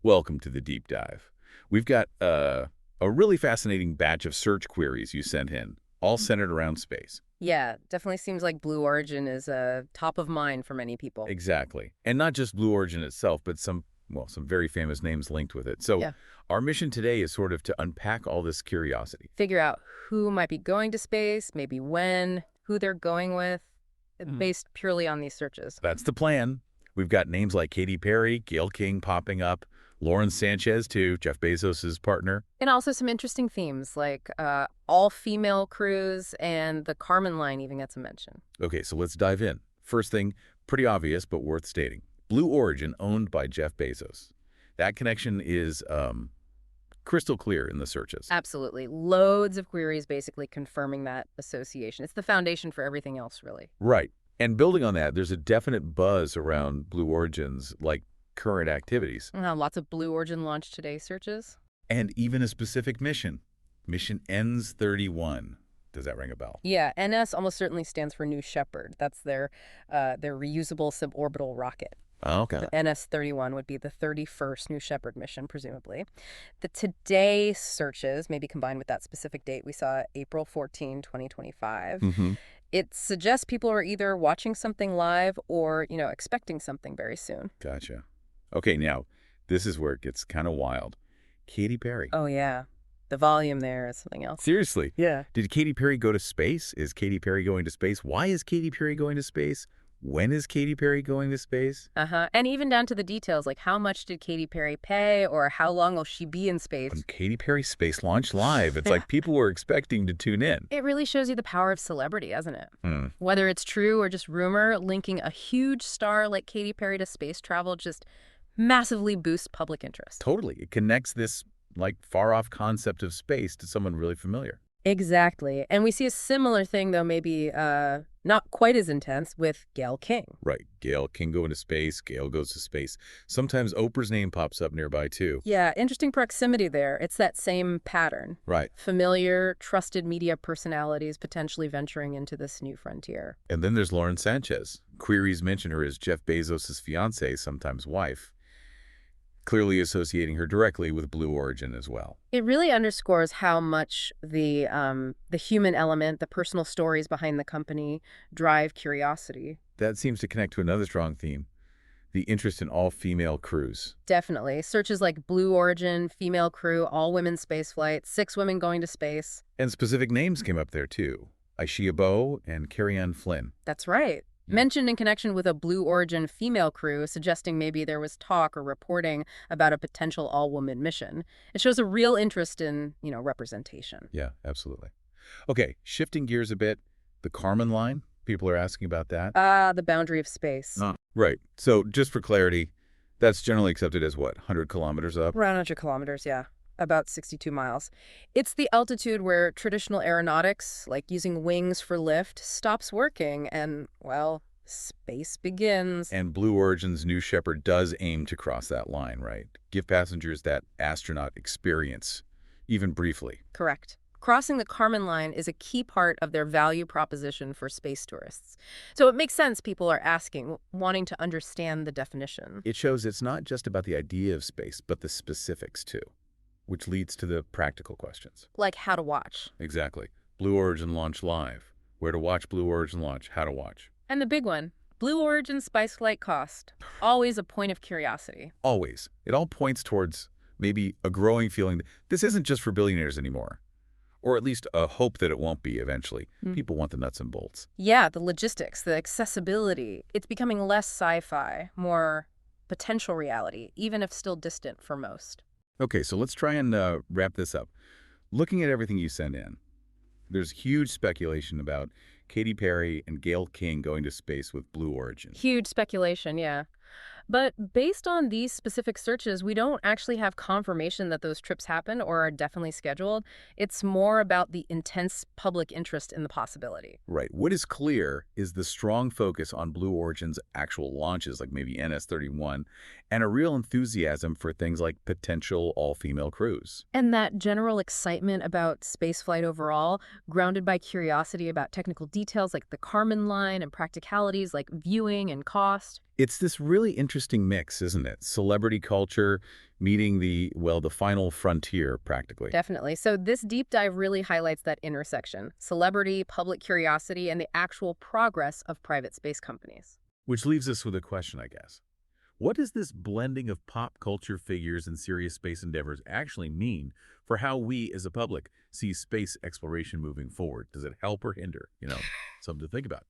Welcome to the deep dive. We've got a really fascinating batch of search queries you sent in, all centered around space. Yeah, definitely seems like Blue Origin is top of mind for many people. Exactly. And not just Blue Origin itself, but some very famous names linked with it. So Yeah. our mission today is sort of to unpack all this curiosity. Figure out who might be going to space, maybe when, who they're going with, based purely on these searches. That's the plan. We've got names like Katy Perry, Gail King popping up, Lauren Sanchez too, Jeff Bezos' partner. And also some interesting themes like all-female crews and the Carmen line even gets a mention. Okay, so let's dive in. First thing, pretty obvious, but worth stating. Blue Origin, owned by Jeff Bezos. That connection is crystal clear in the searches. Absolutely. Loads of queries basically confirming that association. It's the foundation for everything else, really. Right. And building on that, there's a definite buzz around Blue Origin's, current activities. Lots of Blue Origin Launch Today searches. And even a specific mission. Mission ENS 31. Does that ring a bell? Yeah, NS almost certainly stands for New Shepard. That's their reusable suborbital rocket. Oh, okay. The NS-31 would be the 31st New Shepard mission, presumably. The Today searches, maybe combined with that specific date, we saw April 14, 2025. Mm-hmm. It suggests people are either watching something live or, expecting something very soon. Gotcha. Okay, now, this is where it gets kind of wild. Katy Perry. Oh, yeah. The volume there is something else. Seriously? Yeah. Did Katy Perry go to space? Is Katy Perry going to space? Why is Katy Perry going to space? When is Katy Perry going to space? And even down to the details, like how much did Katy Perry pay or how long will she be in space? On Katy Perry Space Launch Live. It's like people were expecting to tune in. It really shows you the power of celebrity, doesn't it? Hmm. Whether it's true or just rumor, linking a huge star like Katy Perry to space travel just massively boosts public interest. Totally. It connects this, far-off concept of space to someone really familiar. Exactly. And we see a similar thing, though maybe not quite as intense, with Gail King. Right. Gail King going to space. Gail goes to space. Sometimes Oprah's name pops up nearby, too. Yeah, interesting proximity there. It's that same pattern. Right. Familiar, trusted media personalities potentially venturing into this new frontier. And then there's Lauren Sanchez. Queries mention her as Jeff Bezos' fiancée, sometimes wife, clearly associating her directly with Blue Origin as well. It really underscores how much the human element, the personal stories behind the company, drive curiosity. That seems to connect to another strong theme, the interest in all-female crews. Definitely. Searches like Blue Origin, female crew, all-women spaceflight, 6 women going to space. And specific names came up there, too. Ishia Bowe and Carrie-Anne Flynn. That's right. Mentioned in connection with a Blue Origin female crew, suggesting maybe there was talk or reporting about a potential all-woman mission. It shows a real interest in, representation. Yeah, absolutely. Okay, shifting gears a bit, the Carmen line, people are asking about that. The boundary of space. Right. So just for clarity, that's generally accepted as what, 100 kilometers up? Around 100 kilometers, yeah. About 62 miles. It's the altitude where traditional aeronautics, like using wings for lift, stops working and, well, space begins. And Blue Origin's New Shepard does aim to cross that line, right? Give passengers that astronaut experience, even briefly. Correct. Crossing the Carmen line is a key part of their value proposition for space tourists. So it makes sense people are asking, wanting to understand the definition. It shows it's not just about the idea of space, but the specifics, too, which leads to the practical questions. Like how to watch. Exactly. Blue Origin Launch Live. Where to watch Blue Origin launch, how to watch. And the big one, Blue Origin spaceflight cost. Always a point of curiosity. Always. It all points towards maybe a growing feeling that this isn't just for billionaires anymore. Or at least a hope that it won't be eventually. People want the nuts and bolts. Yeah, the logistics, the accessibility. It's becoming less sci-fi, more potential reality, even if still distant for most. Okay, so let's try and wrap this up. Looking at everything you sent in, there's huge speculation about Katy Perry and Gail King going to space with Blue Origin. Huge speculation, yeah. But based on these specific searches, we don't actually have confirmation that those trips happen or are definitely scheduled. It's more about the intense public interest in the possibility. Right. What is clear is the strong focus on Blue Origin's actual launches, like maybe NS-31, and a real enthusiasm for things like potential all-female crews. And that general excitement about spaceflight overall, grounded by curiosity about technical details like the Carmen line and practicalities like viewing and cost. It's this really interesting mix, isn't it? Celebrity culture meeting the final frontier, practically. Definitely. So this deep dive really highlights that intersection: celebrity, public curiosity, and the actual progress of private space companies. Which leaves us with a question, I guess. What does this blending of pop culture figures and serious space endeavors actually mean for how we, as a public, see space exploration moving forward? Does it help or hinder? Something to think about.